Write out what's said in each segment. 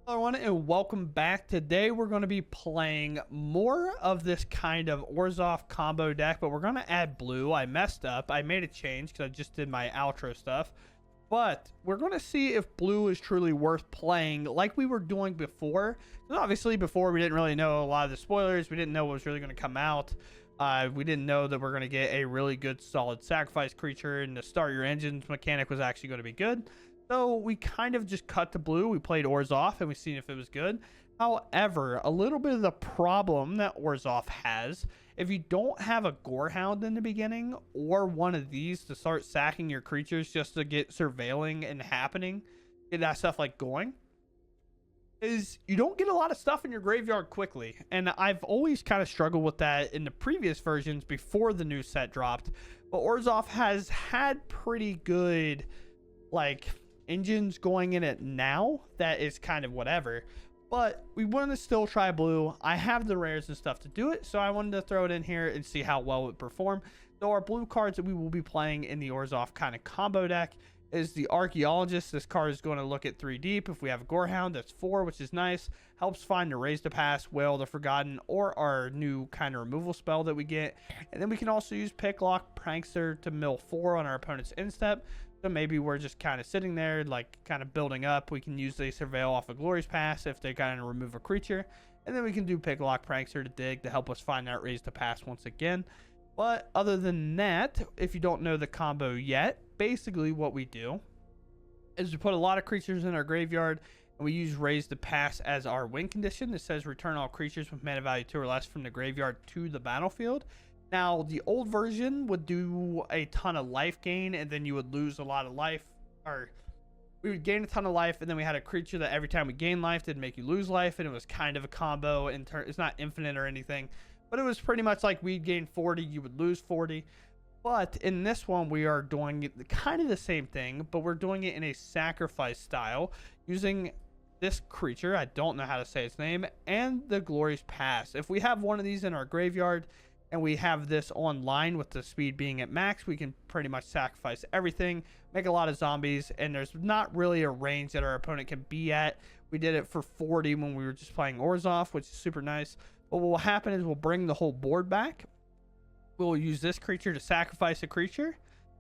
Hello everyone and welcome back. Today we're going to be playing more of this kind of Orzhov combo deck, but we're going to add blue. I messed up. I made a change because I just did my outro stuff. But we're going to see if blue is truly worth playing like we were doing before. Because obviously before we didn't really know a lot of the spoilers. We didn't know what was really going to come out. We didn't know that we're going to get a really good solid sacrifice creature, and the start your engines mechanic was actually going to be good. So we kind of just cut to blue. We played Orzhov and we seen if it was good. However, a little bit of the problem that Orzhov has, if you don't have a Gorehound in the beginning or one of these to start sacking your creatures just to get surveilling and happening, get that stuff like going, is you don't get a lot of stuff in your graveyard quickly. And I've always kind of struggled with that in the previous versions before the new set dropped. But Orzhov has had pretty good, like, engines going in it now that is kind of whatever, but we want to still try blue. I have the rares and stuff to do it, so I wanted to throw it in here and see how well it performed. So our blue cards that we will be playing in the Orzhov kind of combo deck is the Archaeologist. This card is going to look at 3 deep. If we have a Gorehound, that's 4, which is nice. Helps find the Raise to Pass, Wail the Forgotten, or our new kind of removal spell that we get. And then we can also use Picklock Prankster to mill 4 on our opponent's instep. So maybe we're just kind of sitting there, like kind of building up. We can use the Surveil off a Glory's Pass if they kind of remove a creature. And then we can do Picklock Prankster to dig to help us find that Raise to Pass once again. But other than that, if you don't know the combo yet, basically what we do is we put a lot of creatures in our graveyard and we use Raise to Pass as our win condition. It says return all creatures with mana value 2 or less from the graveyard to the battlefield. Now, the old version would do a ton of life gain, and then you would lose a lot of life, or we would gain a ton of life, and then we had a creature that every time we gain life did make you lose life, and it was kind of a combo. It's not infinite or anything, but it was pretty much like we'd gain 40, you would lose 40. But in this one, we are doing kind of the same thing, but we're doing it in a sacrifice style, using this creature, I don't know how to say its name, and the Glory's Pass. If we have one of these in our graveyard, and we have this online with the speed being at max, we can pretty much sacrifice everything, make a lot of zombies, and there's not really a range that our opponent can be at. We did it for 40 when we were just playing Orzhov, which is super nice. But what will happen is we'll bring the whole board back. We'll use this creature to sacrifice a creature.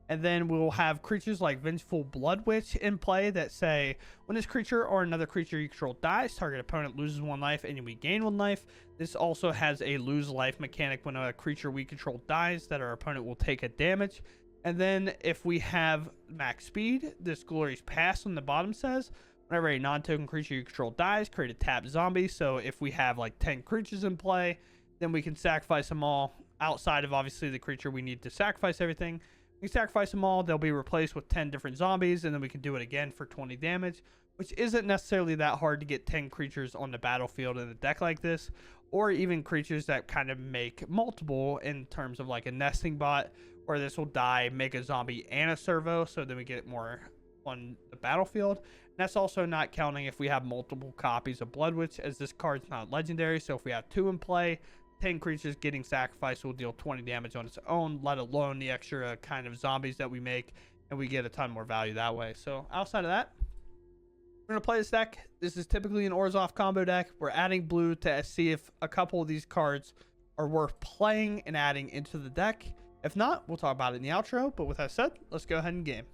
And then we'll have creatures like Vengeful Blood Witch in play that say, when this creature or another creature you control dies, target opponent loses 1 life and we gain 1 life. This also has a lose life mechanic when a creature we control dies, that our opponent will take a damage. And then if we have max speed, this Glory's Pass on the bottom says, whenever a non-token creature you control dies, create a tapped zombie. So if we have like 10 creatures in play, then we can sacrifice them all outside of obviously the creature we need to sacrifice everything. We sacrifice them all, they'll be replaced with 10 different zombies, and then we can do it again for 20 damage, which isn't necessarily that hard to get 10 creatures on the battlefield in a deck like this, or even creatures that kind of make multiple in terms of like a nesting bot, where this will die, make a zombie and a servo, so then we get more on the battlefield. And that's also not counting if we have multiple copies of Blood Witch, as this card's not legendary, so if we have 2 in play, 10 creatures getting sacrificed will deal 20 damage on its own, let alone the extra kind of zombies that we make, and we get a ton more value that way. So outside of that, we're going to play this deck. This is typically an Orzhov combo deck. We're adding blue to see if a couple of these cards are worth playing and adding into the deck. If not, we'll talk about it in the outro. But with that said, let's go ahead and game.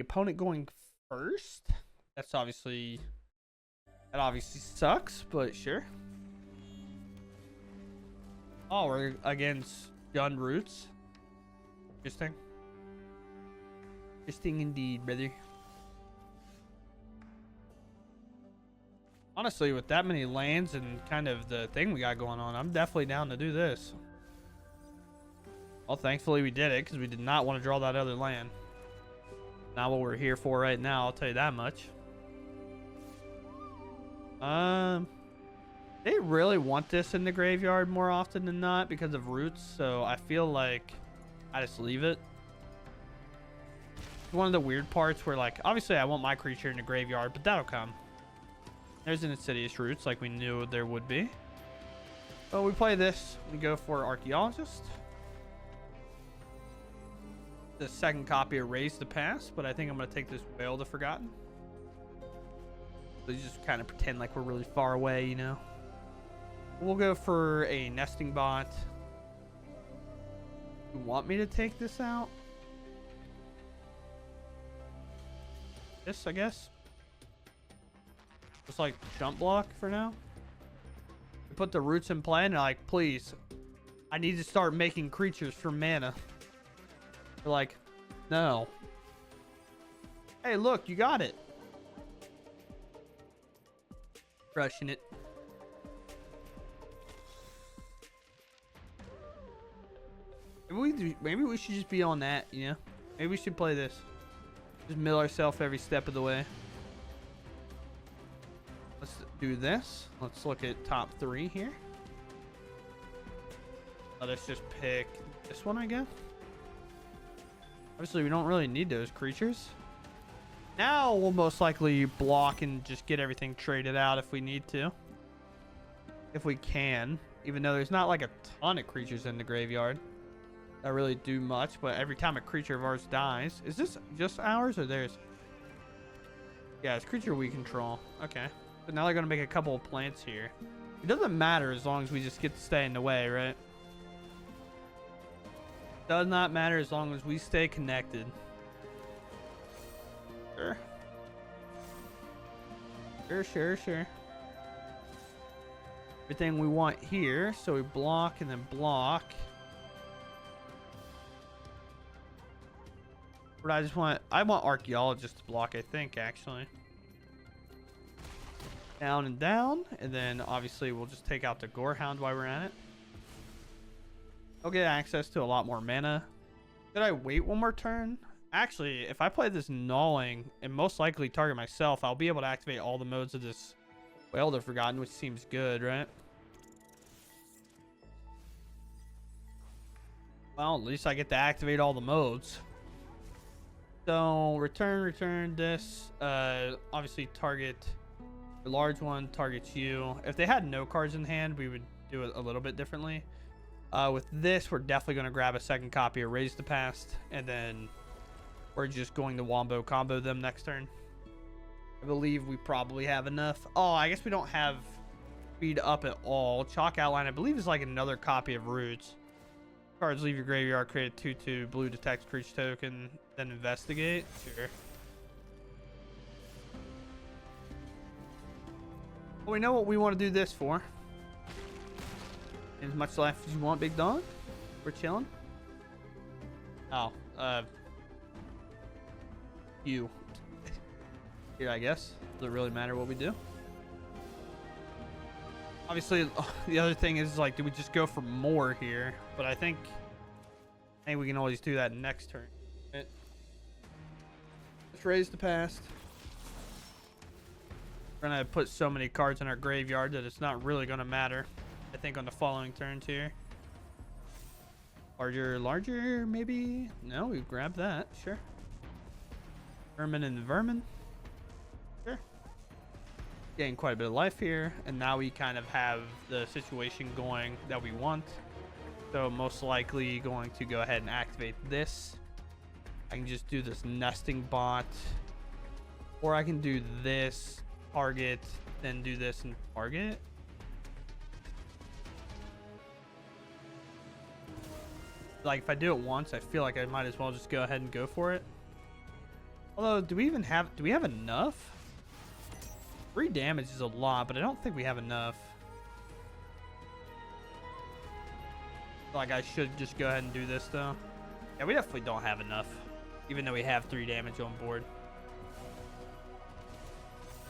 Opponent going first. That obviously sucks, but sure. Oh, we're against Gun Roots. Interesting. Interesting indeed, brother. Honestly, with that many lands and kind of the thing we got going on, I'm definitely down to do this. Well, thankfully we did it, because we did not want to draw that other land. Not what we're here for right now, I'll tell you that much. They really want this in the graveyard more often than not because of roots, so I feel like I just leave it. It's one of the weird parts where, like, obviously I want my creature in the graveyard, but that'll come. There's an Insidious roots like we knew there would be. So we play this. We go for Archaeologist. The second copy of Raise to Pass, but I think I'm going to take this Wail the Forgotten. So you just kind of pretend like we're really far away, you know. We'll go for a nesting bot. You want me to take this out? This, I guess. Just like jump block for now. We put the roots in play and they're like, please, I need to start making creatures for mana. They're like, no. Hey, look, you got it. Crushing it. Maybe we should just be on that, you know? Maybe we should play this. Just mill ourselves every step of the way. Let's do this. Let's look at top 3 here. Let us just pick this one, I guess. Obviously, we don't really need those creatures. Now we'll most likely block and just get everything traded out if we need to. If we can. Even though there's not like a ton of creatures in the graveyard that really do much. But every time a creature of ours dies. Is this just ours or theirs? Yeah, it's creature we control. Okay. But now they're going to make a couple of plants here. It doesn't matter as long as we just get to stay in the way, right? Does not matter as long as we stay connected. Sure. Sure. Everything we want here. So we block and then block. But I want Archaeologist to block, I think, actually. Down and down. And then obviously we'll just take out the Gorehound while we're at it. I'll get access to a lot more mana. Did I wait one more turn? Actually, if I play this gnawing and most likely target myself, I'll be able to activate all the modes of this Wail the Forgotten, which seems good, right? Well, at least I get to activate all the modes. So, return this. Obviously, target the large one, targets you. If they had no cards in hand, we would do it a little bit differently. With this, we're definitely going to grab a second copy of Raise the Past, and then we're just going to wombo combo them next turn. I believe we probably have enough. Oh, I guess we don't have speed up at all. Chalk Outline, I believe, is like another copy of Roots. Cards leave your graveyard, create a 2/2 blue detect creature token, then investigate. Sure. Well, we know what we want to do this for. As much life as you want, big dog. We're chilling. Oh, you. Here, I guess. Doesn't really matter what we do. Obviously, the other thing is, like, do we just go for more here? But I think we can always do that next turn. Right? Let's Raise the Past. We're going to put so many cards in our graveyard that it's not really going to matter. I think on the following turns here. Larger, maybe? No, we grab that. Sure. Vermin and Vermin. Sure. Getting quite a bit of life here. And now we kind of have the situation going that we want. So most likely going to go ahead and activate this. I can just do this nesting bot. Or I can do this, target, then do this and target. Like, if I do it once, I feel like I might as well just go ahead and go for it. Although, do we have enough? 3 damage is a lot, but I don't think we have enough. Like, I should just go ahead and do this, though. Yeah, we definitely don't have enough. Even though we have 3 damage on board.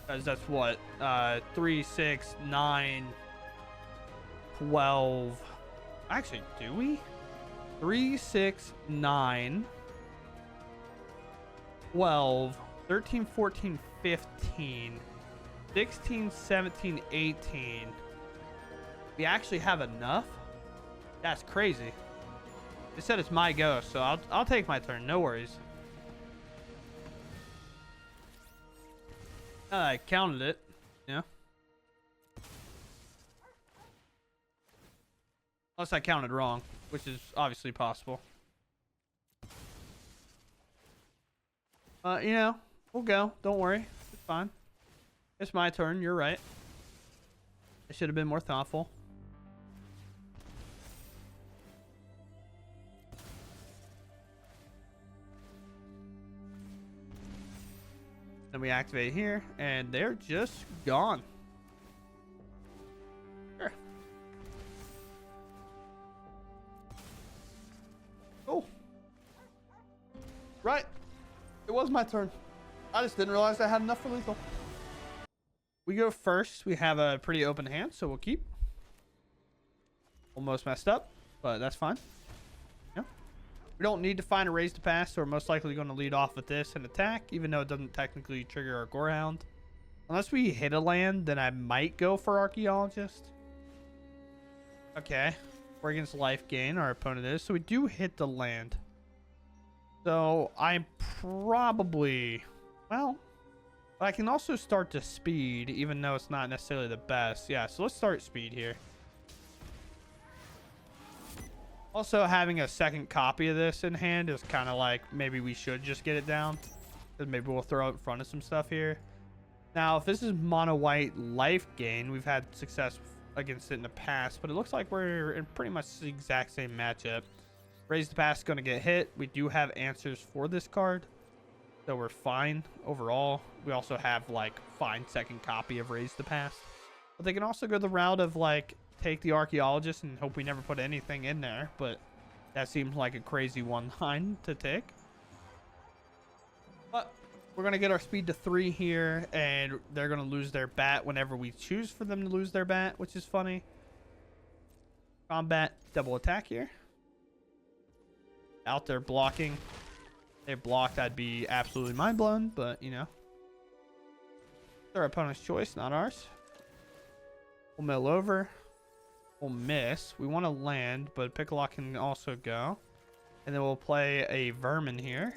Because that's what? 3, 6, 9, 12. Actually, do we? 3, 6, 9, 12, 13, 14, 15, 16, 17, 18. We actually have enough? That's crazy. They said it's my go, so I'll take my turn. No worries. I counted it. Yeah. Unless I counted wrong, which is obviously possible. You know, we'll go. Don't worry. It's fine. It's my turn. You're right. I should have been more thoughtful. Then we activate here, and they're just gone. Sure. Oh. Right. It was my turn. I just didn't realize I had enough for lethal. We go first. We have a pretty open hand, so we'll keep. Almost messed up, but that's fine. Yeah. We don't need to find a raise to pass, so we're most likely going to lead off with this and attack, even though it doesn't technically trigger our Gorehound. Unless we hit a land, then I might go for Archaeologist. Okay. We're against life gain, our opponent is, so we do hit the land. So I'm probably, well, but I can also start to speed, even though it's not necessarily the best. Yeah, so let's start speed here. Also, having a second copy of this in hand is kind of like, maybe we should just get it down. Because maybe we'll throw it in front of some stuff here. Now, if this is mono white life gain, we've had success against it in the past, but it looks like we're in pretty much the exact same matchup. Raise the pass is going to get hit. We do have answers for this card, so we're fine overall. We also have like fine second copy of Raise the Pass, but they can also go the route of like take the Archaeologist and hope we never put anything in there, but that seems like a crazy one line to take. But we're going to get our speed to 3 here, and they're going to lose their bat whenever we choose for them to lose their bat, which is funny. Combat double attack here. Out there blocking. If they blocked, I'd be absolutely mind blown, but you know, it's our opponent's choice, not ours. We'll mill over. We'll miss. We want to land, but Picklock can also go. And then we'll play a Vermin here.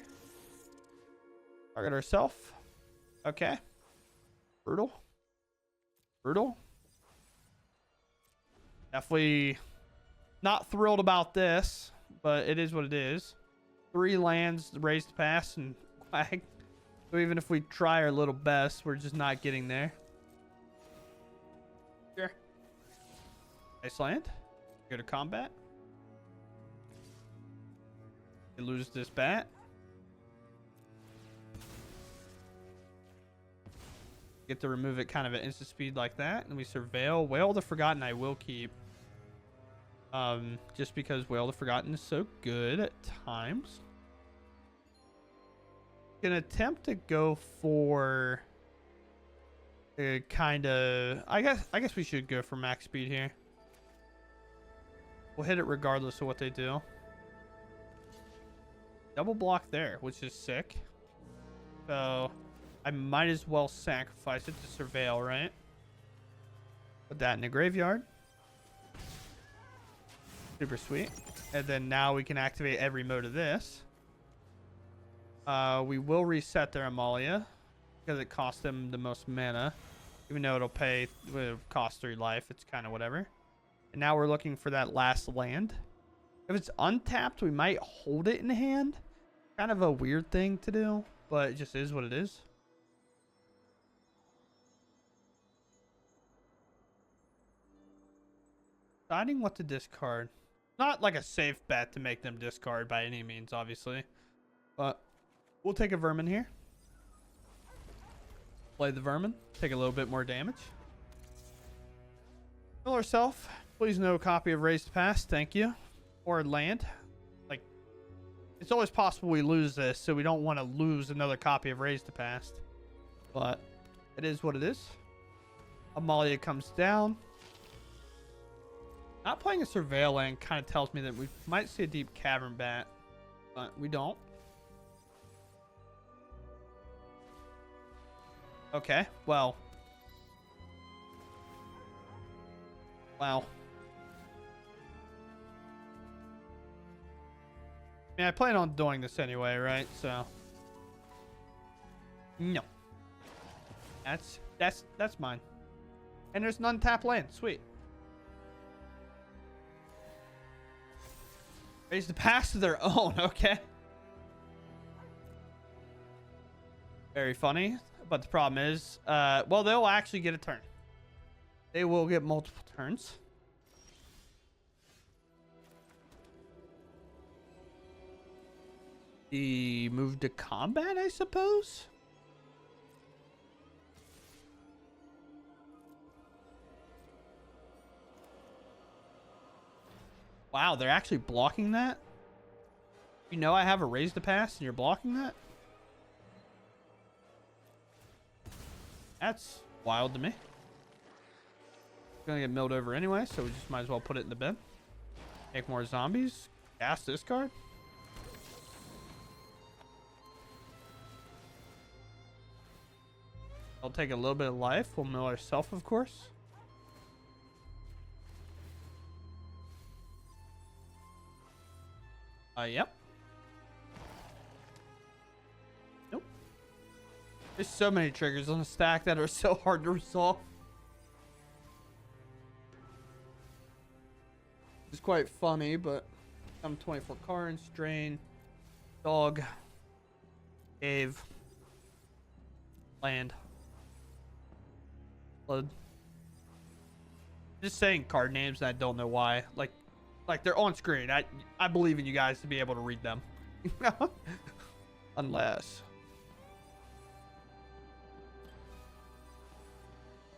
Target ourselves. Okay. Brutal. Brutal. Definitely not thrilled about this, but it is what it is. 3 lands, Raise to Pass, and Quag. So even if we try our little best, we're just not getting there. Sure. Nice land. Go to combat. We lose this bat. Get to remove it kind of at instant speed like that. And we surveil. Wail the Forgotten I will keep. Just because Wail the Forgotten is so good at times. Gonna attempt to go for a kind of, I guess we should go for max speed here. We'll hit it regardless of what they do. Double block there, which is sick. So I might as well sacrifice it to surveil, right? Put that in the graveyard. Super sweet. And then now we can activate every mode of this. We will reset their Amalia because it costs them the most mana. Even though it'll cost 3 life, it's kind of whatever. And now we're looking for that last land. If it's untapped, we might hold it in hand. Kind of a weird thing to do, but it just is what it is. Deciding what to discard. Not like a safe bet to make them discard by any means, obviously. But we'll take a Vermin here. Play the Vermin. Take a little bit more damage. Kill ourselves. Please no copy of Raise to Pass. Thank you. Or land. Like, it's always possible we lose this, so we don't want to lose another copy of Raise to Pass. But it is what it is. Amalia comes down. Not playing a Surveil land kind of tells me that we might see a Deep Cavern bat, but we don't. Okay, well. Wow. I mean, I plan on doing this anyway, right? So. No. That's mine. And there's an untapped land. Sweet. Raise the pass to their own. Okay. Very funny. But the problem is, well, they'll actually get a turn. They will get multiple turns. The move to combat, I suppose. Wow, they're actually blocking that? You know I have a raise to pass and you're blocking that? That's wild to me. It's gonna get milled over anyway, so we just might as well put it in the bin. Make more zombies. Cast this card. I'll take a little bit of life. We'll mill ourselves, of course. Yep. Nope. There's so many triggers on the stack that are so hard to resolve. It's quite funny, but I'm 24 cards, drain, dog, cave, land, blood. Just saying card names and I don't know why. Like they're on screen. I believe in you guys to be able to read them. Unless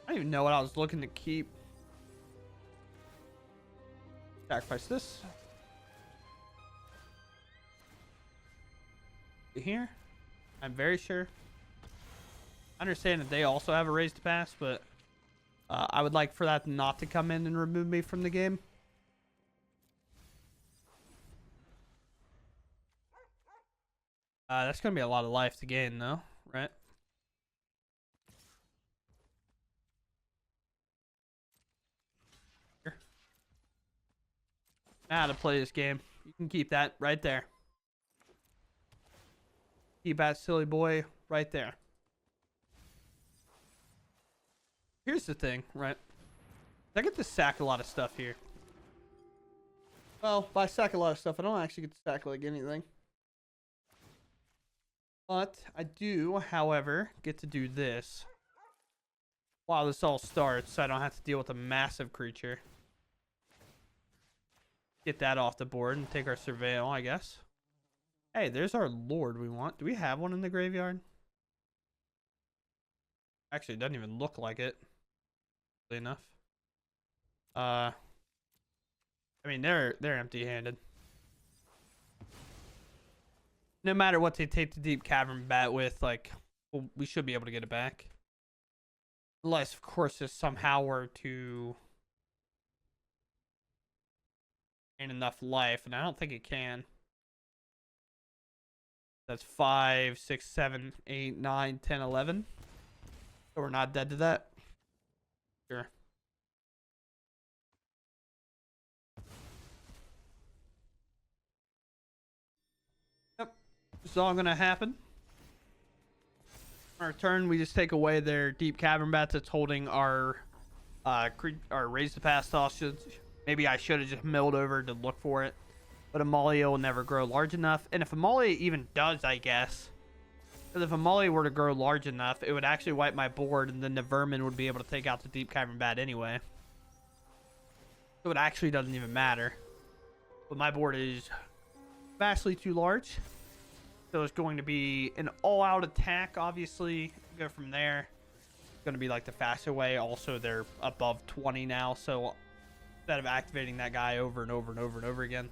I don't even know what I was looking to keep. Sacrifice this. Here. I'm very sure. I understand that they also have a raise to pass, but I would like for that not to come in and remove me from the game. That's going to be a lot of life to gain, though, right? Here. How to play this game. You can keep that right there. Keep that silly boy right there. Here's the thing, right? I get to sack a lot of stuff here. Well, by sack a lot of stuff, I don't actually get to sack like anything. But I do, however, get to do this while this all starts, so I don't have to deal with a massive creature. Get that off the board and take our surveil, I guess. Hey, there's our lord we want. Do we have one in the graveyard? Actually, it doesn't even look like it. Enough. I mean, they're empty-handed. No matter what they take the deep cavern bat with, like, well, we should be able to get it back. Unless, of course, this somehow were to gain enough life, and I don't think it can. That's 5, 6, 7, 8, 9, 10, 11. So we're not dead to that. Sure. Yep. This is all gonna happen. On our turn, we just take away their deep cavern bats that's holding our raise the pass hostage. Maybe I should have just milled over to look for it. But Amalia will never grow large enough. And if Amalia even does, I guess. Because if Amalia were to grow large enough, it would actually wipe my board, and then the vermin would be able to take out the deep cavern bat anyway. So it actually doesn't even matter. But my board is vastly too large. So it's going to be an all-out attack, obviously. Go from there. It's going to be like the faster way. Also, they're above 20 now. So instead of activating that guy over and over and over and over again,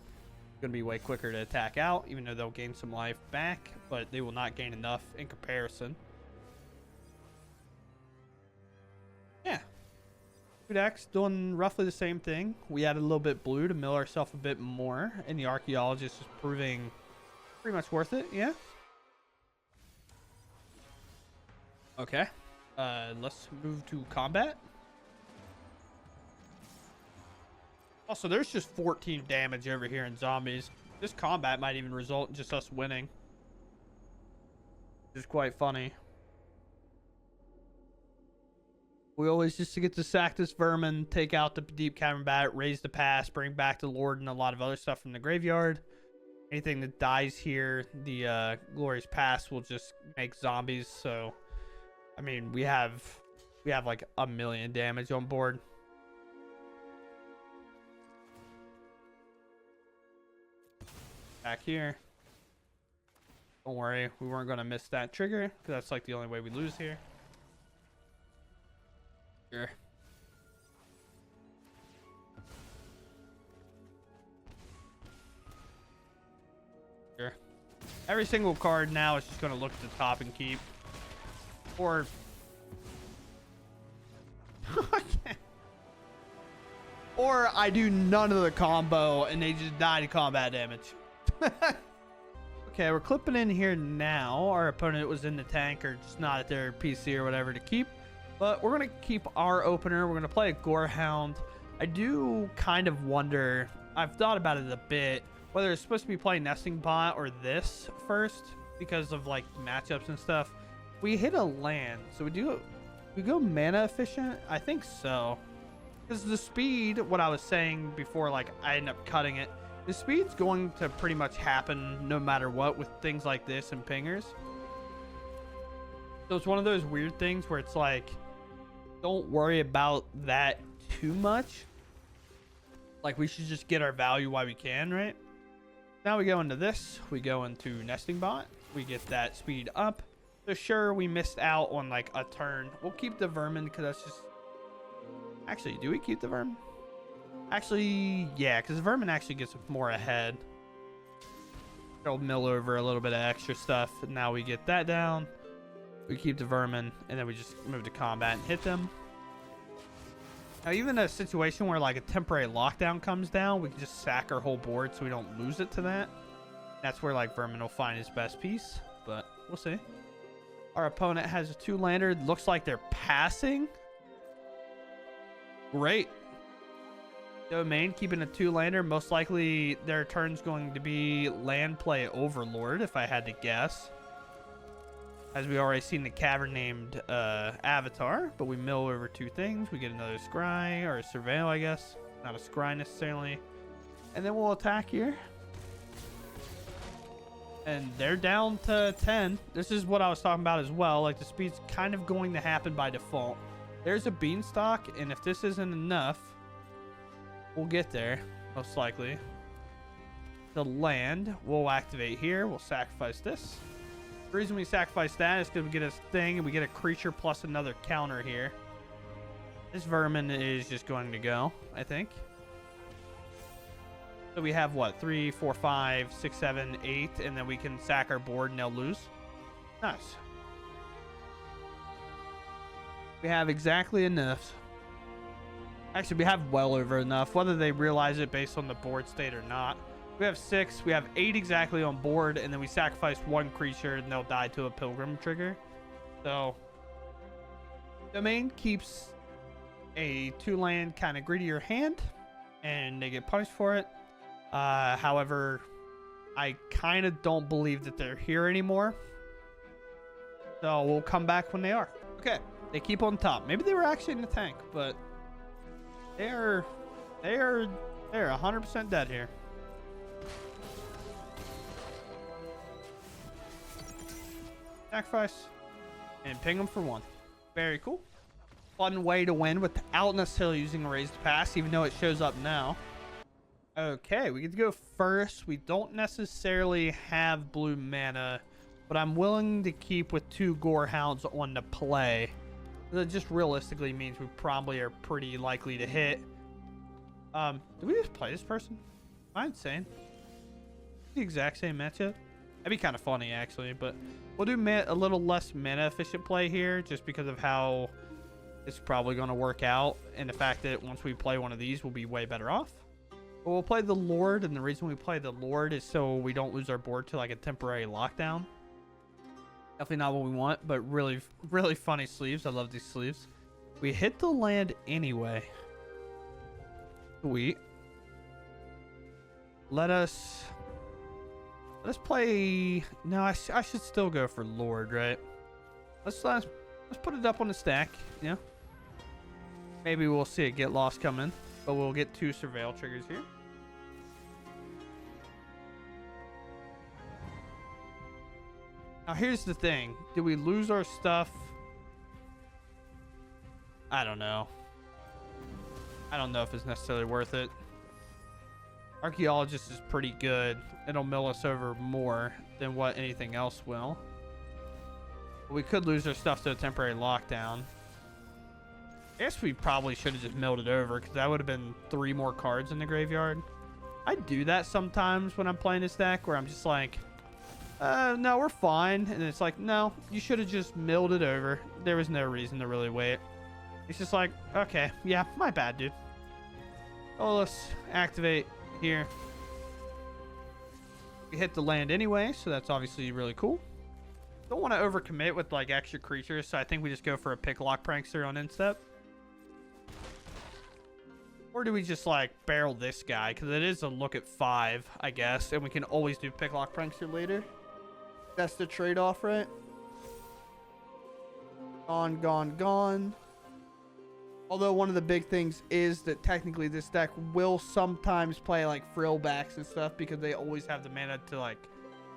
it's going to be way quicker to attack out, even though they'll gain some life back. But they will not gain enough in comparison. Yeah. Two decks doing roughly the same thing. We added a little bit blue to mill ourselves a bit more. And the archaeologist is proving pretty much worth it, yeah. Okay. Let's move to combat. Also, there's just 14 damage over here in zombies. This combat might even result in just us winning. Which is quite funny. We always just get to sack this vermin, take out the deep cavern bat, raise the pass, bring back the lord and a lot of other stuff from the graveyard. Anything that dies here, the glorious pass will just make zombies. So I mean, we have like 1,000,000 damage on board. Back here. Don't worry, we weren't gonna miss that trigger because that's like the only way we lose here. Here. Here. Every single card now is just gonna look at the top and keep. Or or I do none of the combo and they just die to combat damage. Okay, we're clipping in here now. Our opponent was in the tank or just not at their PC or whatever to keep. But we're going to keep our opener. We're going to play a Gorehound. I do kind of wonder, I've thought about it a bit, whether it's supposed to be playing Nesting Bot or this first because of like matchups and stuff. We hit a land, so we go mana efficient? I think so. Because the speed, what I was saying before, like I end up cutting it, the speed's going to pretty much happen no matter what with things like this and pingers. So it's one of those weird things where it's like, don't worry about that too much. Like we should just get our value while we can, right? Now we go into this. We go into Nesting Bot. We get that speed up. So sure, we missed out on like a turn. We'll keep the Vermin because that's just... Actually, do we keep the Vermin? Actually, yeah, because the Vermin actually gets more ahead. They'll mill over a little bit of extra stuff. And now we get that down. We keep the Vermin, and then we just move to combat and hit them. Now, even a situation where like a temporary lockdown comes down, we can just sack our whole board so we don't lose it to that. That's where like Vermin will find his best piece, but we'll see. Our opponent has a 2-lander. Looks like they're passing. Great. Domain keeping a 2-lander. Most likely their turn's going to be land play Overlord, if I had to guess. As we already seen the cavern named Avatar, but we mill over 2 things. We get another Scry, or a Surveil, I guess. Not a Scry necessarily. And then we'll attack here. And they're down to 10. This is what I was talking about as well. Like the speed's kind of going to happen by default. There's a Beanstalk, and if this isn't enough, we'll get there, most likely. The land, we'll activate here. We'll sacrifice this. The reason we sacrifice that is because we get a thing and we get a creature plus another counter here. This Vermin is just going to go, I think. So we have what? 3, 4, 5, 6, 7, 8, and then we can sack our board and they'll lose. Nice. We have exactly enough. Actually, we have well over enough, whether they realize it based on the board state or not. We have 6. We have 8 exactly on board, and then we sacrifice 1 creature, and they'll die to a Pilgrim trigger. So, Domain keeps a 2-land kind of greedier hand, and they get punished for it. However, I kind of don't believe that they're here anymore. So we'll come back when they are. Okay, they keep on top. Maybe they were actually in the tank, but they're 100% dead here. Sacrifice and ping them for 1. Very cool. Fun way to win without necessarily using a raised pass, even though it shows up now. Okay, we get to go first. We don't necessarily have blue mana, but I'm willing to keep with 2 Gorehounds on the play. That just realistically means we probably are pretty likely to hit. Do we just play this person? Am I insane? The exact same matchup? That'd be kind of funny, actually, but we'll do a little less mana efficient play here just because of how it's probably going to work out and the fact that once we play one of these, we'll be way better off. But we'll play the Lord, and the reason we play the Lord is so we don't lose our board to like a temporary lockdown. Definitely not what we want, but really, really funny sleeves. I love these sleeves. We hit the land anyway. Sweet. Let's play. No, I should still go for Lord, right? Let's put it up on the stack. Yeah. Maybe we'll see it get lost coming, but we'll get 2 Surveil triggers here. Now here's the thing: did we lose our stuff I don't know. I don't know if it's necessarily worth it. Archaeologist is pretty good. It'll mill us over more than what anything else will. But we could lose our stuff to a temporary lockdown. I guess we probably should have just milled it over, because that would have been 3 more cards in the graveyard. I do that sometimes when I'm playing this deck, where I'm just like, no, we're fine. And it's like, no, you should have just milled it over. There was no reason to really wait. It's just like, okay, yeah, my bad, dude. Oh, let's activate here. We hit the land anyway, so that's obviously really cool. Don't want to overcommit with like extra creatures, so I think we just go for a Picklock Prankster on instep. Or do we just like barrel this guy? Because it is a look at 5, I guess. And we can always do Picklock Prankster later. That's the trade-off, right? Gone, gone, gone. Although one of the big things is that technically this deck will sometimes play like frillbacks and stuff, because they always have the mana to like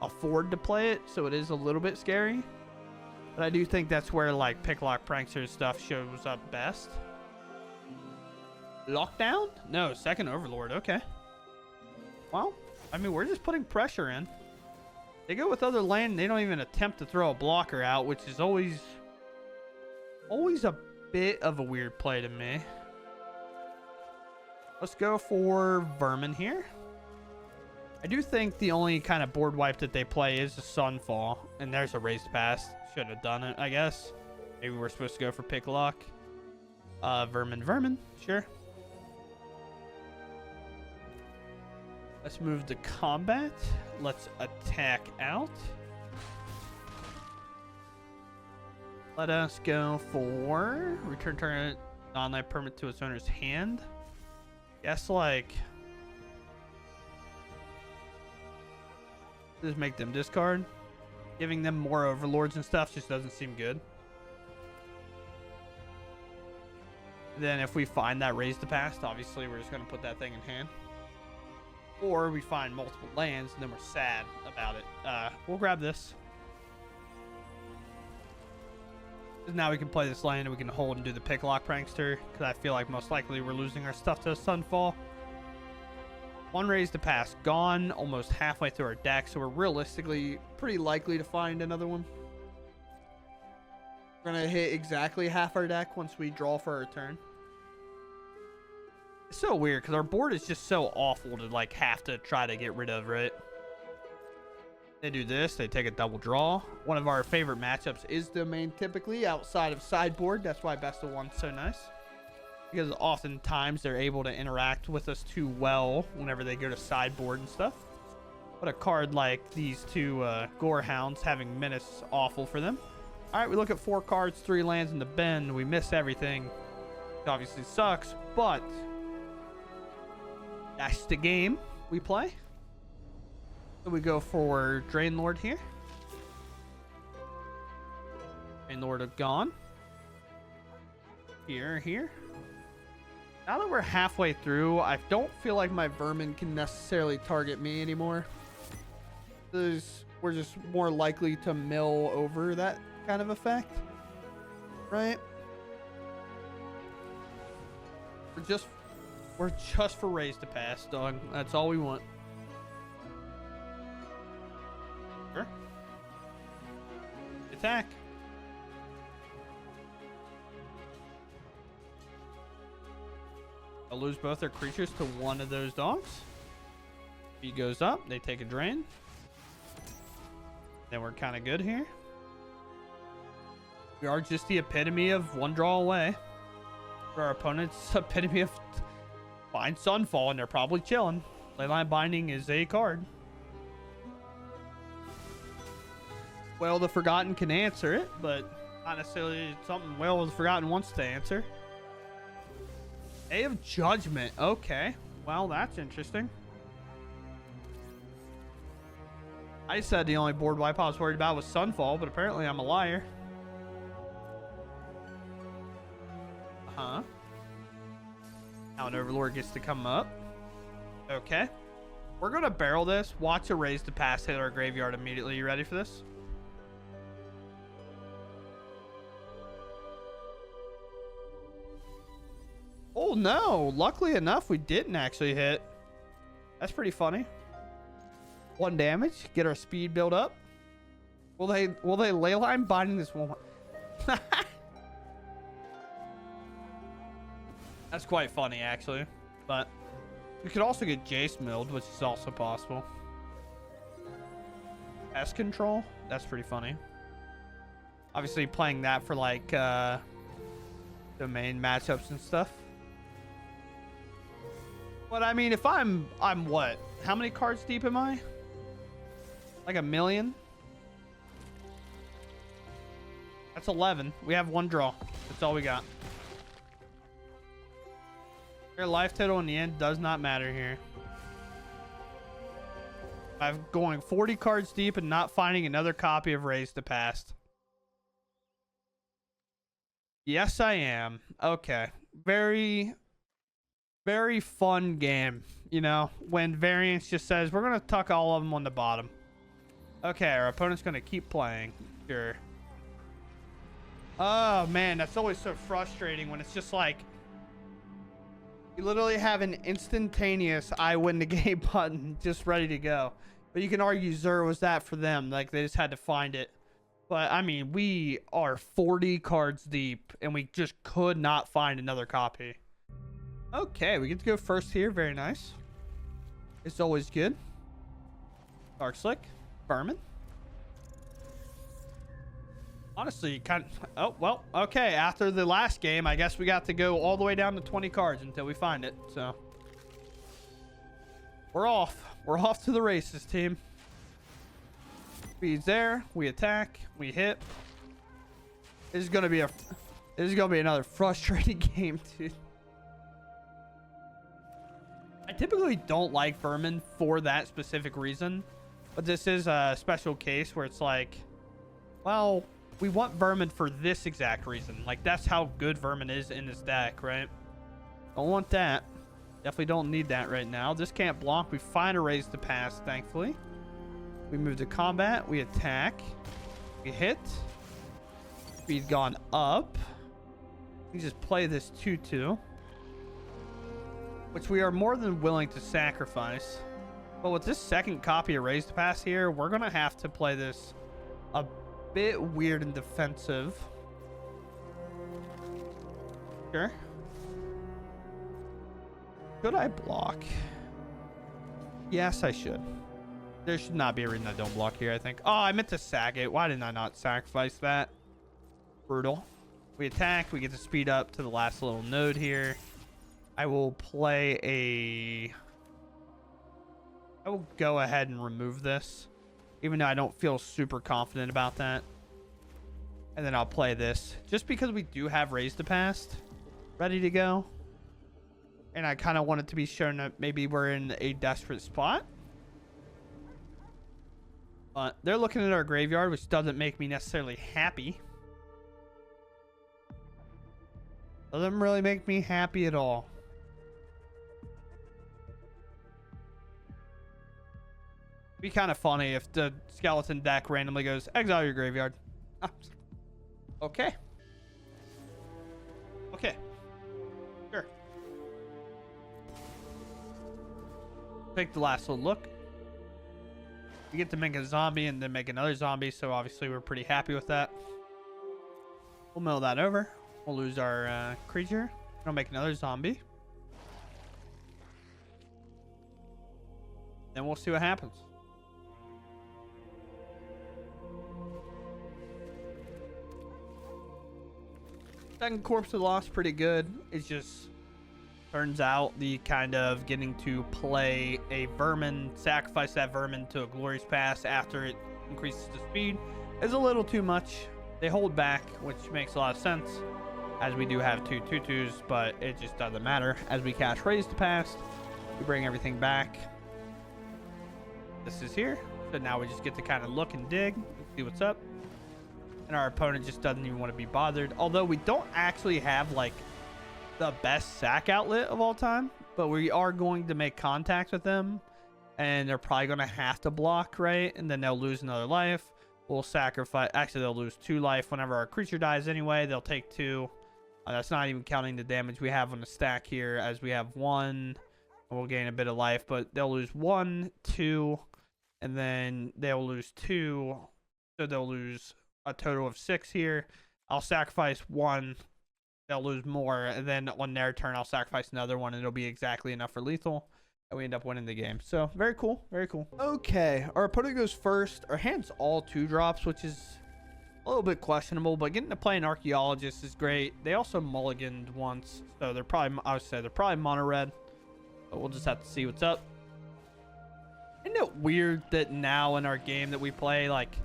afford to play it. So it is a little bit scary. But I do think that's where like Picklock Prankster stuff shows up best. Lockdown? No, second Overlord. Okay. Well, I mean, we're just putting pressure in. They go with other land. They don't even attempt to throw a blocker out, which is always a bit of a weird play to me. Let's go for Vermin here. I do think the only kind of board wipe that they play is the Sunfall. And there's a raised pass. Should have done it, I guess. Maybe we're supposed to go for Picklock. Vermin. Sure. Let's move to combat. Let's attack out. Let us go for return target non-life permanent to its owner's hand. Guess like just make them discard. Giving them more overlords and stuff just doesn't seem good. Then if we find that raise the past, obviously we're just going to put that thing in hand. Or we find multiple lands and then we're sad about it. We'll grab this. Now we can play this land and we can hold and do the Picklock Prankster, because I feel like most likely we're losing our stuff to a Sunfall. One raise to pass gone, almost halfway through our deck, so we're realistically pretty likely to find another one. We're going to hit exactly half our deck once we draw for our turn. It's so weird because our board is just so awful to like have to try to get rid of, right? They do this, they take a double draw. One of our favorite matchups is domain, typically outside of sideboard. That's why best of one's so nice, because oftentimes they're able to interact with us too well whenever they go to sideboard and stuff. But a card like these two Gorehounds having menace is awful for them. All right, we look at 4 cards, 3 lands in the bin. We miss everything. It obviously sucks, but that's the game we play. So we go for Draenlord here. Draenlord are gone. Here. Now that we're halfway through, I don't feel like my Vermin can necessarily target me anymore. We're just more likely to mill over that kind of effect, right? We're just for raise to pass, dog. That's all we want. Sure. Attack. They'll lose both their creatures to one of those dogs. He goes up. They take a drain. Then we're kind of good here. We are just the epitome of one draw away. For our opponent's epitome of find Sunfall, and they're probably chilling. Leyline Binding is a card. Well, the Forgotten can answer it, but not necessarily something Well the Forgotten wants to answer. Day of Judgment. Okay. Well, that's interesting. I said the only board wipe I was worried about was Sunfall, but apparently I'm a liar. Now an Overlord gets to come up. Okay. We're going to barrel this. Watch a raise to pass hit our graveyard immediately. You ready for this? Oh, no. Luckily enough, we didn't actually hit. That's pretty funny. 1 damage. Get our speed build up. Will they leyline binding this one? That's quite funny, actually. But we could also get Jace milled, which is also possible. S control. That's pretty funny. Obviously, playing that for like domain matchups and stuff. But I mean, if I'm what? How many cards deep am I? Like 1 million? That's 11. We have 1 draw. That's all we got. Your life total in the end does not matter here. I'm going 40 cards deep and not finding another copy of Raise the Past. Yes, I am. Okay. Very, very fun game. You know, when variance just says, we're going to tuck all of them on the bottom. Okay, our opponent's going to keep playing. Sure. Oh, man, that's always so frustrating when it's just like, you literally have an instantaneous I win the game button just ready to go. But you can argue Zur was that for them. Like, they just had to find it. But, I mean, we are 40 cards deep, and we just could not find another copy. Okay, we get to go first here. Very nice. It's always good. Dark Slick. Vermin. Honestly, kind of... Oh, well, okay. After the last game, I guess we got to go all the way down to 20 cards until we find it. So, we're off. We're off to the races, team. Speed's there. We attack. We hit. This is gonna be another frustrating game, dude. I typically don't like Vermin for that specific reason, but this is a special case where it's like, well, we want Vermin for this exact reason. Like, that's how good Vermin is in this deck, right? Don't want that. Definitely don't need that right now. This can't block. We find a Raise the Past, thankfully. We move to combat. We attack. We hit. Speed gone up. We just play this 2-2. Which we are more than willing to sacrifice. But with this second copy of Raise the Past here, we're going to have to play this a bit weird and defensive. Sure. Should I block? Yes, I should. There should not be a reason I don't block here, I think. Oh, I meant to sack it. Why didn't I not sacrifice that? Brutal. We attack. We get to speed up to the last little node here. I will play a... I will go ahead and remove this, even though I don't feel super confident about that. And then I'll play this, just because we do have Raise the Past ready to go. And I kind of want it to be shown that maybe we're in a desperate spot. But they're looking at our graveyard, which doesn't make me necessarily happy. Doesn't really make me happy at all. Be kind of funny if the skeleton deck randomly goes, exile your graveyard. Okay. Okay. Sure. Take the last little look. We get to make a zombie and then make another zombie, so obviously we're pretty happy with that. We'll mill that over. We'll lose our creature. We'll make another zombie. Then we'll see what happens. Second corpse of loss, pretty good. It's just turns out the kind of getting to play a vermin, sacrifice that vermin to a glorious pass after it increases the speed is a little too much. They hold back, which makes a lot of sense, as we do have 2 2/2s, but it just doesn't matter. As we cast Raise the Past, we bring everything back. This is here, so now we just get to kind of look and dig, see what's up. And our opponent just doesn't even want to be bothered. Although we don't actually have like the best sack outlet of all time, but we are going to make contact with them, and they're probably going to have to block, right? And then they'll lose another life. We'll sacrifice. Actually, they'll lose 2 life whenever our creature dies anyway. They'll take 2. That's not even counting the damage we have on the stack here, as we have 1, and we'll gain a bit of life, but they'll lose 1, 2, and then they'll lose 2, so they'll lose a total of 6 here. I'll sacrifice 1, they'll lose more, and then on their turn I'll sacrifice another one, and it'll be exactly enough for lethal, and we end up winning the game. So very cool, very cool. Okay, our opponent goes first. Our hand's all 2-drops, which is a little bit questionable, but getting to play an Archaeologist is great. They also mulliganed once, so they're probably, I would say they're probably mono red, but we'll just have to see what's up. Isn't it weird that now in our game that we play, like,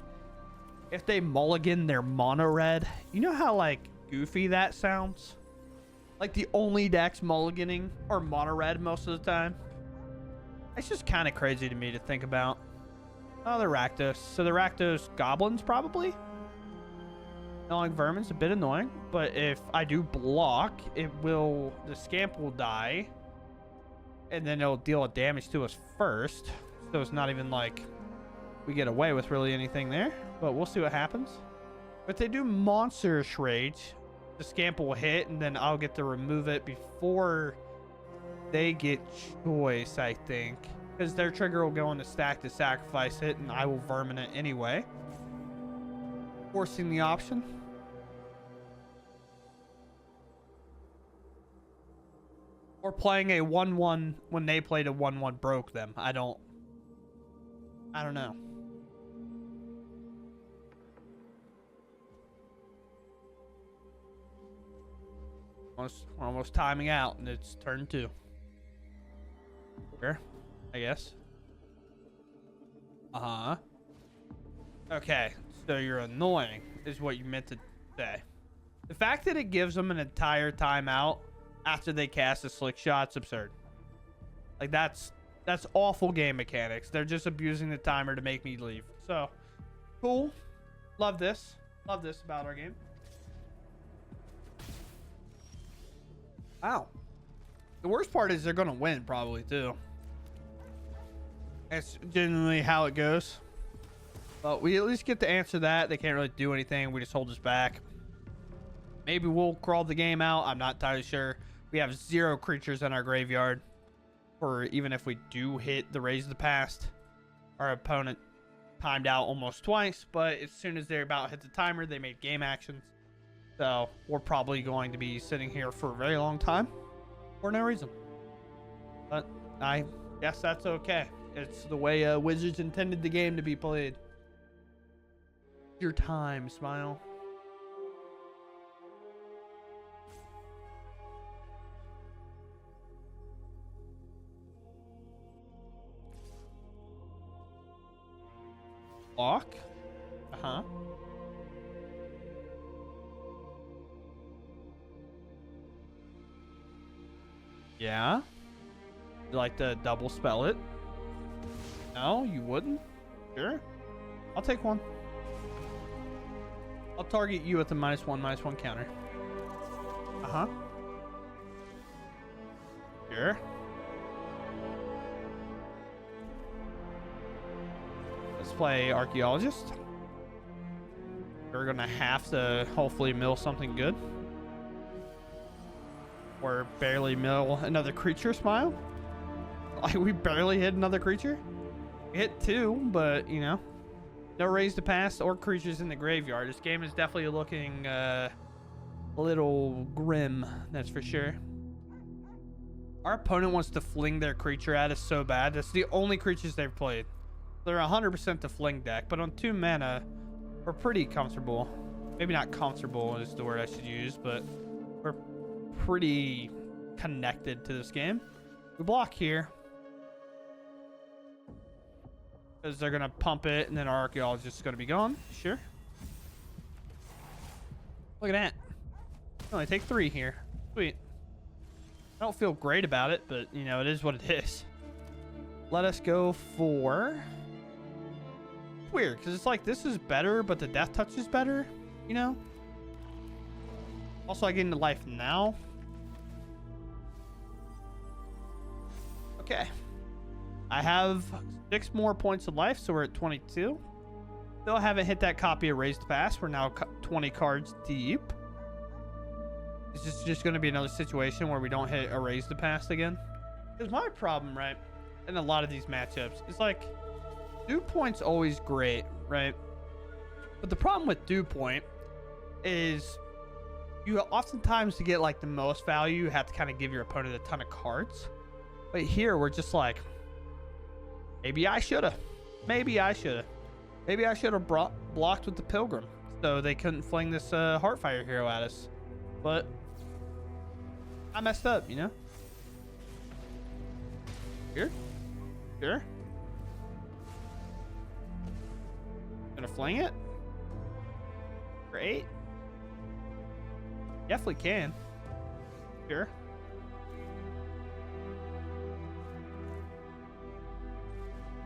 if they mulligan, they're mono red? You know how, like, goofy that sounds? Like, the only decks mulliganing are mono red most of the time. It's just kind of crazy to me to think about. Oh, they're Rakdos. So the Rakdos goblins, probably? Gnawing Vermin's a bit annoying, but if I do block, the Scamp will die, and then it'll deal a damage to us first. So it's not even like we get away with really anything there, but we'll see what happens. If they do Monstrous Rage, the Scamp will hit, and then I'll get to remove it before they get choice, I think, because their trigger will go on the stack to sacrifice it, and I will Vermin it anyway, forcing the option. Or playing a 1-1 when they played a 1-1 broke them. I don't know. We're almost timing out, and it's turn 2. Sure, I guess. Okay, so you're annoying, is what you meant to say. The fact that it gives them an entire timeout after they cast a slick shot's absurd. Like, that's awful game mechanics. They're just abusing the timer to make me leave. So, cool. Love this. Love this about our game. Wow. The worst part is they're going to win, probably, too. That's genuinely how it goes. But we at least get to answer that. They can't really do anything. We just hold us back. Maybe we'll crawl the game out. I'm not entirely sure. We have 0 creatures in our graveyard. Or even if we do hit the Raise the Past. Our opponent timed out almost twice. But as soon as they're about to hit the timer, they made game actions. So we're probably going to be sitting here for a very long time. For no reason. But I guess that's okay. It's the way Wizards intended the game to be played. Your time, Smile. Block? Uh-huh. Yeah? You like to double spell it? No, you wouldn't? Sure. I'll take one. I'll target you with the -1/-1 counter. Uh-huh. Sure. Let's play Archaeologist. We're gonna have to hopefully mill something good. Or barely mill another creature, Smile. Like, we barely hit another creature. We hit 2, but, you know. No Raise the Past or creatures in the graveyard. This game is definitely looking a little grim, that's for sure. Our opponent wants to fling their creature at us so bad. That's the only creatures they've played. They're 100% the fling deck, but on 2 mana, we're pretty comfortable. Maybe not comfortable is the word I should use, but we're pretty connected to this game. We block here. Because they're going to pump it, and then our Archaeologist is going to be gone. Sure. Look at that. Only take 3 here. Sweet. I don't feel great about it, but, you know, it is what it is. Let us go for... Weird, because it's like this is better, but the Death Touch is better, you know? Also, I get into life now. Okay. I have 6 more points of life, so we're at 22. Still haven't hit that copy of Raise the Past. We're now 20 cards deep. Is this just going to be another situation where we don't hit a raise to pass again? Because my problem, right, in a lot of these matchups, is like, dew point's always great, right? But the problem with dew point is you oftentimes, to get like the most value, you have to kind of give your opponent a ton of cards. But here we're just like, maybe I should have. Maybe I should have. Maybe I should have blocked with the Pilgrim so they couldn't fling this Heartfire hero at us. But I messed up, you know? Here? Sure. Gonna fling it? Great. Definitely can. Sure.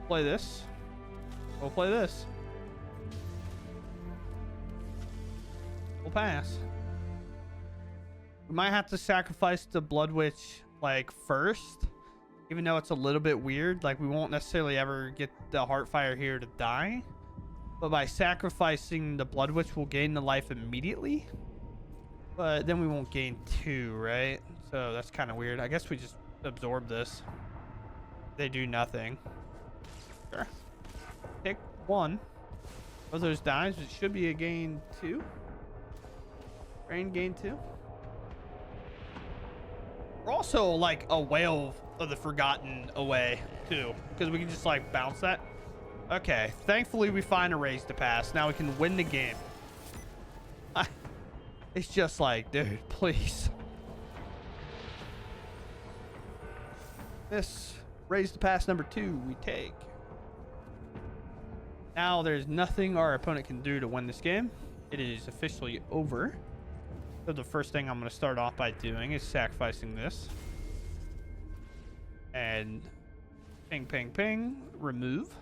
Play this. We'll play this. We'll pass. We might have to sacrifice the Blood Witch like first, even though it's a little bit weird. Like, we won't necessarily ever get the Heartfire here to die, but by sacrificing the Blood Witch, we'll gain the life immediately. But then we won't gain 2, right? So that's kind of weird. I guess we just absorb this. They do nothing. Sure. Pick 1 of those dimes. It should be a gain 2. Gain 2. We're also like a Whale of the Forgotten away too, because we can just like bounce that. Okay, thankfully we find a raise to pass. Now we can win the game. It's just like, dude, please. This raise to pass number 2 we take. Now there's nothing our opponent can do to win this game. It is officially over. So the first thing I'm going to start off by doing is sacrificing this. And ping, ping, ping. Remove.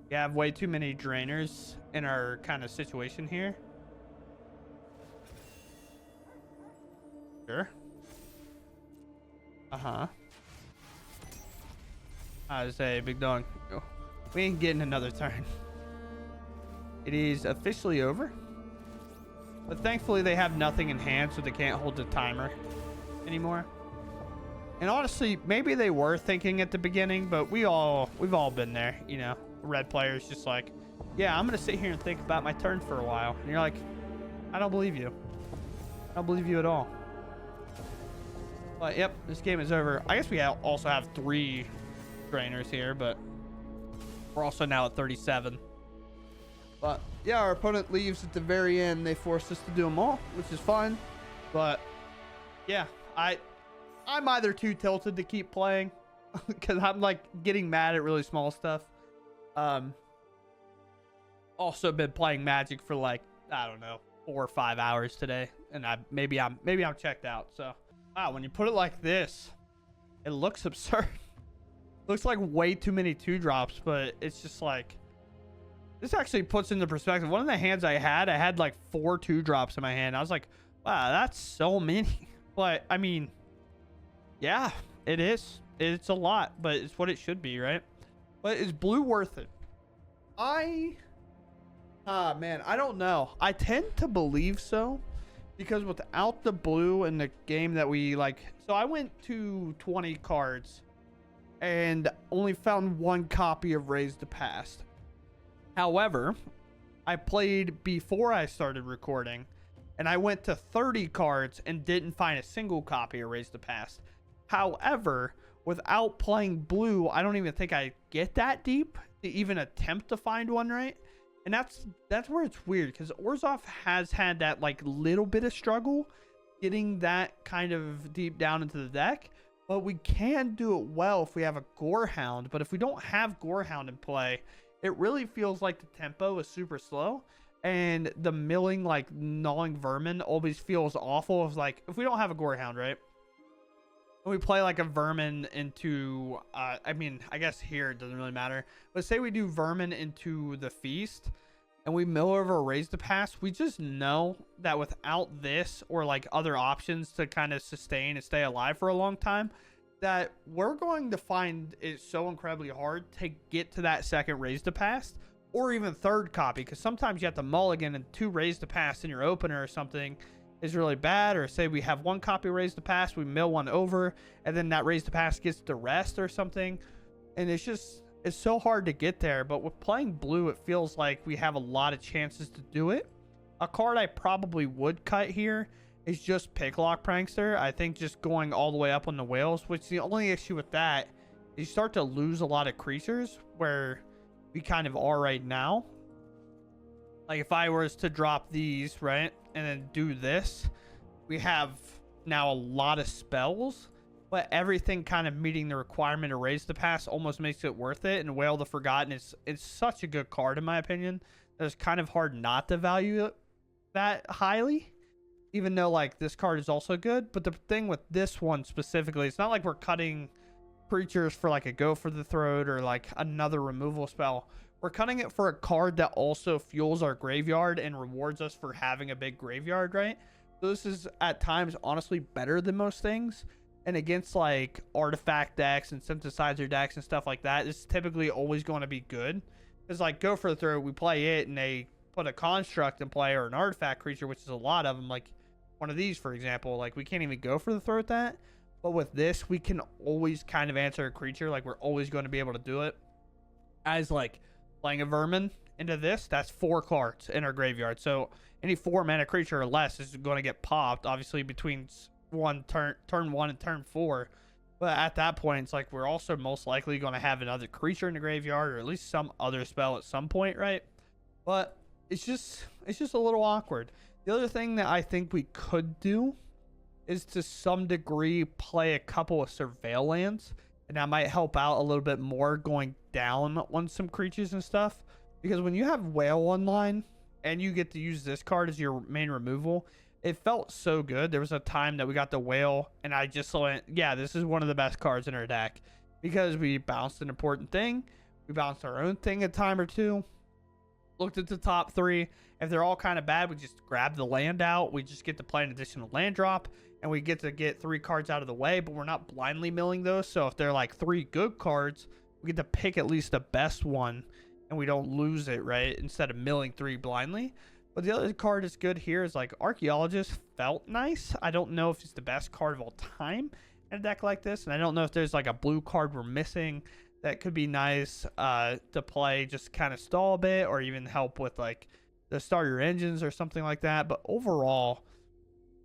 We have way too many drainers in our kind of situation here. Sure. I say, big dog, we ain't getting another turn. It is officially over. But thankfully they have nothing in hand, so they can't hold the timer anymore. And honestly, maybe they were thinking at the beginning, but we've all been there, you know. Red players just like, yeah, I'm gonna sit here and think about my turn for a while. And you're like, I don't believe you. I don't believe you at all. But yep, this game is over. I guess we also have 3 drainers here, but we're also now at 37. But yeah, our opponent leaves at the very end. They forced us to do them all, which is fine. But yeah, I'm either too tilted to keep playing because I'm like getting mad at really small stuff. Also been playing Magic for like, I don't know, 4 or 5 hours today, and maybe I'm checked out. So wow, when you put it like this, it looks absurd. Looks like way too many 2-drops, but it's just like, this actually puts into perspective. One of the hands I had like 4 2-drops in my hand. I was like, wow, that's so many. But I mean, yeah, it is. It's a lot, but it's what it should be, right? But is blue worth it? Man, I don't know. I tend to believe so, because without the blue in the game that we like, so I went to 20 cards and only found 1 copy of Raise the Past. However, I played before I started recording, and I went to 30 cards and didn't find a single copy of Raise the Past. However, without playing blue, I don't even think I get that deep to even attempt to find one, right? And that's where it's weird, because Orzhov has had that like little bit of struggle getting that kind of deep down into the deck, but we can do it well if we have a Gorehound. But if we don't have Gorehound in play, it really feels like the tempo is super slow, and the milling, like gnawing vermin, always feels awful. It's like, if we don't have a Gorehound, right, and we play like a vermin into I mean, I guess here it doesn't really matter, but say we do vermin into the feast and we mill over a Raise to Pass, we just know that without this or like other options to kind of sustain and stay alive for a long time, that we're going to find it so incredibly hard to get to that second Raise to Pass, or even third copy, because sometimes you have to mulligan and 2 raise to pass in your opener or something is really bad. Or say we have 1 copy raise to pass, we mill 1 over, and then that raise to pass gets the rest or something, and it's so hard to get there. But with playing blue, it feels like we have a lot of chances to do it. A card I probably would cut here is just Picklock Prankster. I think just going all the way up on the whales, which the only issue with that is you start to lose a lot of creatures where we kind of are right now. Like if I was to drop these, right, and then do this, we have now a lot of spells, but everything kind of meeting the requirement to raise the pass almost makes it worth it. And Whale the Forgotten is such a good card in my opinion that it's kind of hard not to value it that highly, even though like this card is also good. But the thing with this one specifically, it's not like we're cutting creatures for like a Go for the Throat or like another removal spell. We're cutting it for a card that also fuels our graveyard and rewards us for having a big graveyard, right? So this is at times honestly better than most things. And against like artifact decks and synthesizer decks and stuff like that, it's typically always going to be good. Because like Go for the Throat, we play it and they put a construct in play or an artifact creature, which is a lot of them. Like one of these, for example, like we can't even Go for the Throat that. But with this, we can always kind of answer a creature. Like we're always going to be able to do it. As like playing a Vermin into this, that's 4 cards in our graveyard. So any 4 mana creature or less is going to get popped, obviously between turn 1 and turn 4. But at that point, it's like we're also most likely going to have another creature in the graveyard, or at least some other spell at some point, right? But it's just a little awkward. The other thing that I think we could do is to some degree play a couple of Surveil lands, and that might help out a little bit more going down on some creatures and stuff. Because when you have Whale online and you get to use this card as your main removal, it felt so good. There was a time that we got the Whale and I just went, yeah, this is one of the best cards in our deck, because we bounced an important thing, we bounced our own thing a time or two, looked at the top 3. If they're all kind of bad, we just grab the land out. We just get to play an additional land drop, and we get to get 3 cards out of the way, but we're not blindly milling those. So if they're like 3 good cards, we get to pick at least the best one, and we don't lose it, right? Instead of milling 3 blindly. But the other card that's good here is like Archaeologist felt nice. I don't know if it's the best card of all time in a deck like this, and I don't know if there's like a blue card we're missing that could be nice to play, just kind of stall a bit, or even help with like the starter engines or something like that. But overall,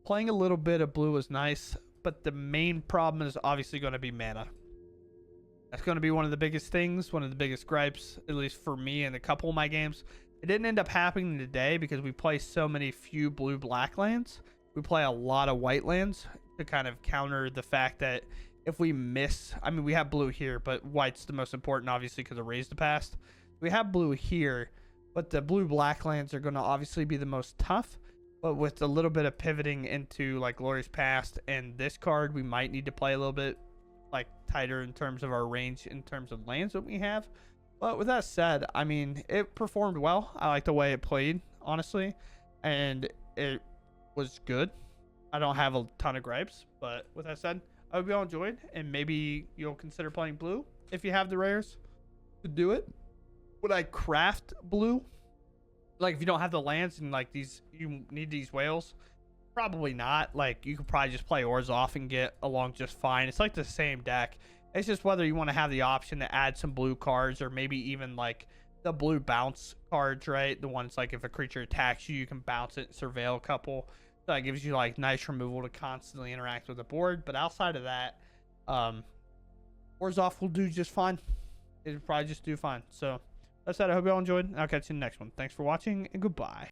playing a little bit of blue is nice, but the main problem is obviously going to be mana. That's going to be one of the biggest things, one of the biggest gripes, at least for me in a couple of my games. It didn't end up happening today because we play so many few blue-black lands. We play a lot of white lands to kind of counter the fact that if we miss, I mean, we have blue here, but white's the most important, obviously, because of Raise the Past. We have blue here, but the blue-black lands are going to obviously be the most tough. But with a little bit of pivoting into like Glorious Past and this card, we might need to play a little bit like tighter in terms of our range, in terms of lands that we have. But with that said, I mean, it performed well. I like the way it played, honestly, and it was good. I don't have a ton of gripes, but with that said, I hope you all enjoyed, and maybe you'll consider playing blue if you have the rares to do it. Would I craft blue? Like if you don't have the lands and like these, you need these whales? Probably not. Like you could probably just play Ors off and get along just fine. It's like the same deck. It's just whether you want to have the option to add some blue cards, or maybe even like the blue bounce cards, right? The ones like if a creature attacks you, you can bounce it, surveil a couple. So that gives you like nice removal to constantly interact with the board. But outside of that, Ors off will do just fine. It'll probably just do fine. So that's that. I hope you all enjoyed. I'll catch you in the next one. Thanks for watching, and goodbye.